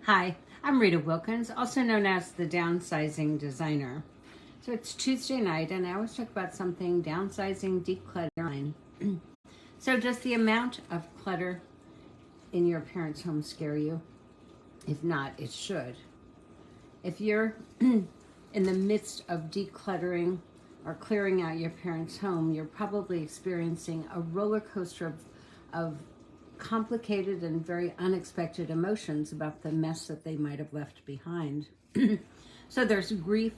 Hi, I'm Rita Wilkins, also known as the Downsizing Designer. So it's Tuesday night, and I always talk about something downsizing, decluttering. So does the amount of clutter in your parents' home scare you? If not, it should. If you're in the midst of decluttering or clearing out your parents' home, you're probably experiencing a roller coaster of complicated and very unexpected emotions about the mess that they might have left behind. So there's grief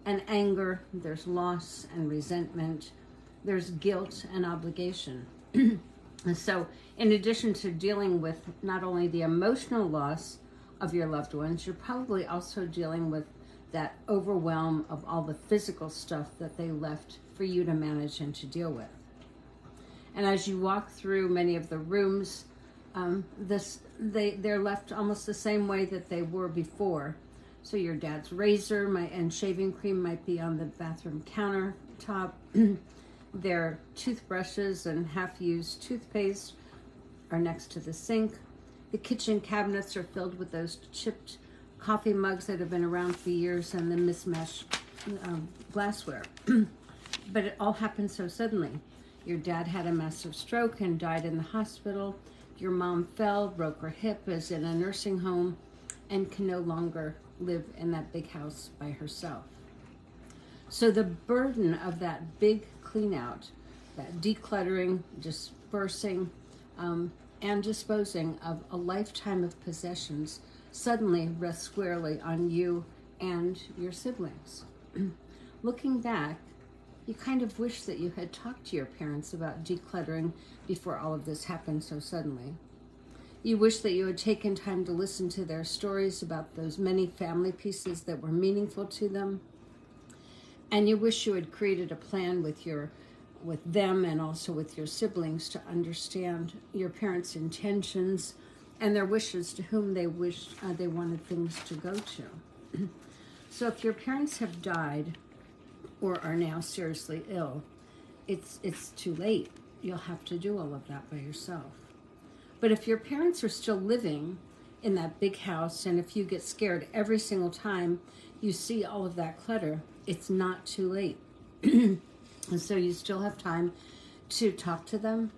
and anger, there's loss and resentment, there's guilt and obligation. And so in addition to dealing with not only the emotional loss of your loved ones, you're probably also dealing with that overwhelm of all the physical stuff that they left for you to manage and to deal with. And as you walk through many of the rooms, they're left almost the same way that they were before. So your dad's razor and shaving cream might be on the bathroom countertop. Their toothbrushes and half-used toothpaste are next to the sink. The kitchen cabinets are filled with those chipped coffee mugs that have been around for years and the mismatched glassware. But it all happened so suddenly. Your dad had a massive stroke and died in the hospital. Your mom fell, broke her hip, is in a nursing home, and can no longer live in that big house by herself. So the burden of that big clean out, that decluttering, dispersing, and disposing of a lifetime of possessions suddenly rests squarely on you and your siblings. Looking back, you kind of wish that you had talked to your parents about decluttering before all of this happened so suddenly. You wish that you had taken time to listen to their stories about those many family pieces that were meaningful to them. And you wish you had created a plan with them and also with your siblings to understand your parents' intentions and their wishes to whom they wished they wanted things to go to. So if your parents have died or are now seriously ill, it's too late. You'll have to do all of that by yourself. But if your parents are still living in that big house, and if you get scared every single time you see all of that clutter, it's not too late. And so you still have time to talk to them,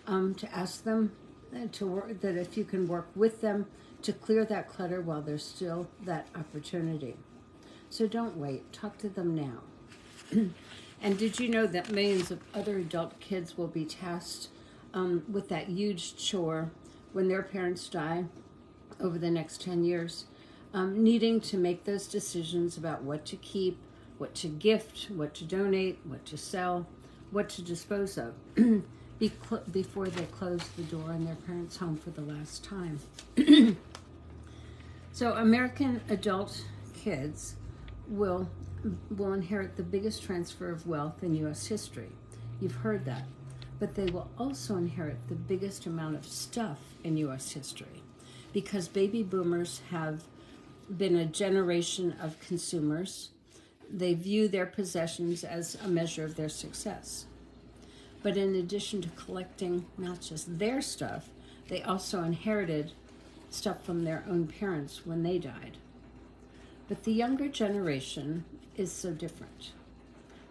to ask them that if you can work with them to clear that clutter while there's still that opportunity. So don't wait. Talk to them now. And did you know that millions of other adult kids will be tasked with that huge chore when their parents die over the next 10 years, needing to make those decisions about what to keep, what to gift, what to donate, what to sell, what to dispose of before they close the door on their parents' home for the last time. So American adult kids will inherit the biggest transfer of wealth in U.S. history. You've heard that. But they will also inherit the biggest amount of stuff in U.S. history because baby boomers have been a generation of consumers. They view their possessions as a measure of their success. But in addition to collecting not just their stuff, they also inherited stuff from their own parents when they died. But the younger generation is so different.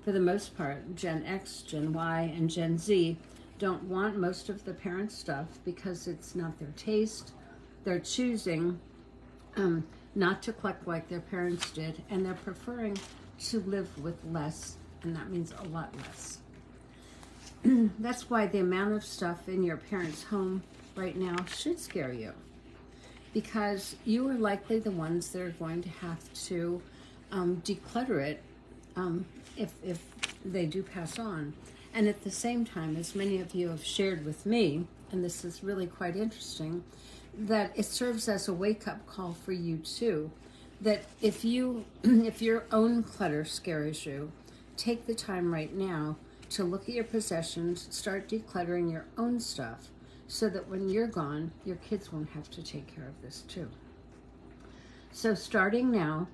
For the most part, Gen X, Gen Y, and Gen Z don't want most of the parents' stuff because it's not their taste. They're choosing not to collect like their parents did, and they're preferring to live with less, and that means a lot less. That's why the amount of stuff in your parents' home right now should scare you, because you are likely the ones that are going to have to declutter it if they do pass on. And at the same time, as many of you have shared with me, and this is really quite interesting, that it serves as a wake-up call for you too, that if your own clutter scares you, take the time right now to look at your possessions, start decluttering your own stuff, so that when you're gone, your kids won't have to take care of this too. So starting now,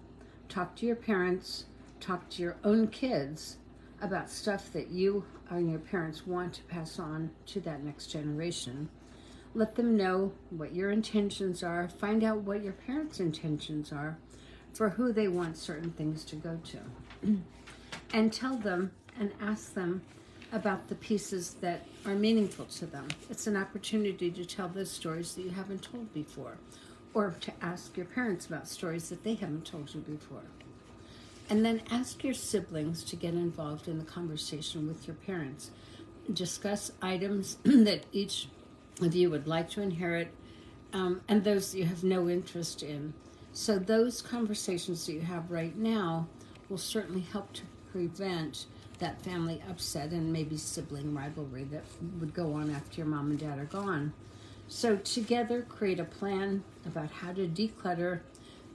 talk to your parents, talk to your own kids about stuff that you and your parents want to pass on to that next generation. Let them know what your intentions are. Find out what your parents' intentions are for who they want certain things to go to. And tell them and ask them about the pieces that are meaningful to them. It's an opportunity to tell those stories that you haven't told before, or to ask your parents about stories that they haven't told you before. And then ask your siblings to get involved in the conversation with your parents. Discuss items that each of you would like to inherit, and those that you have no interest in. So those conversations that you have right now will certainly help to prevent that family upset and maybe sibling rivalry that would go on after your mom and dad are gone. So together, create a plan about how to declutter,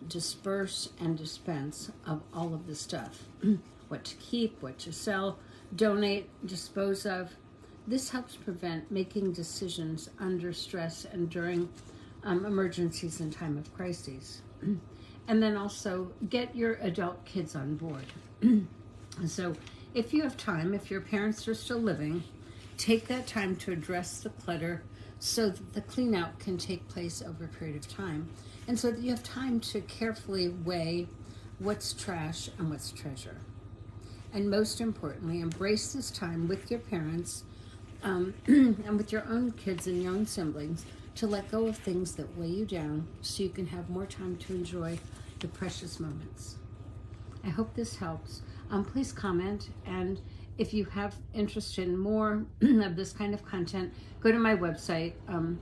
disperse, and dispense of all of the stuff. What to keep, what to sell, donate, dispose of. This helps prevent making decisions under stress and during emergencies and time of crises. And then also get your adult kids on board. So if you have time, if your parents are still living, take that time to address the clutter so that the clean out can take place over a period of time. And so that you have time to carefully weigh what's trash and what's treasure. And most importantly, embrace this time with your parents and with your own kids and your own siblings to let go of things that weigh you down so you can have more time to enjoy the precious moments. I hope this helps. Please comment, and if you have interest in more of this kind of content, go to my website,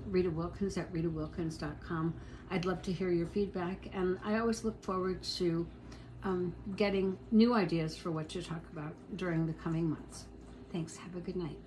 Rita Wilkins at ritawilkins.com. I'd love to hear your feedback, and I always look forward to getting new ideas for what to talk about during the coming months. Thanks. Have a good night.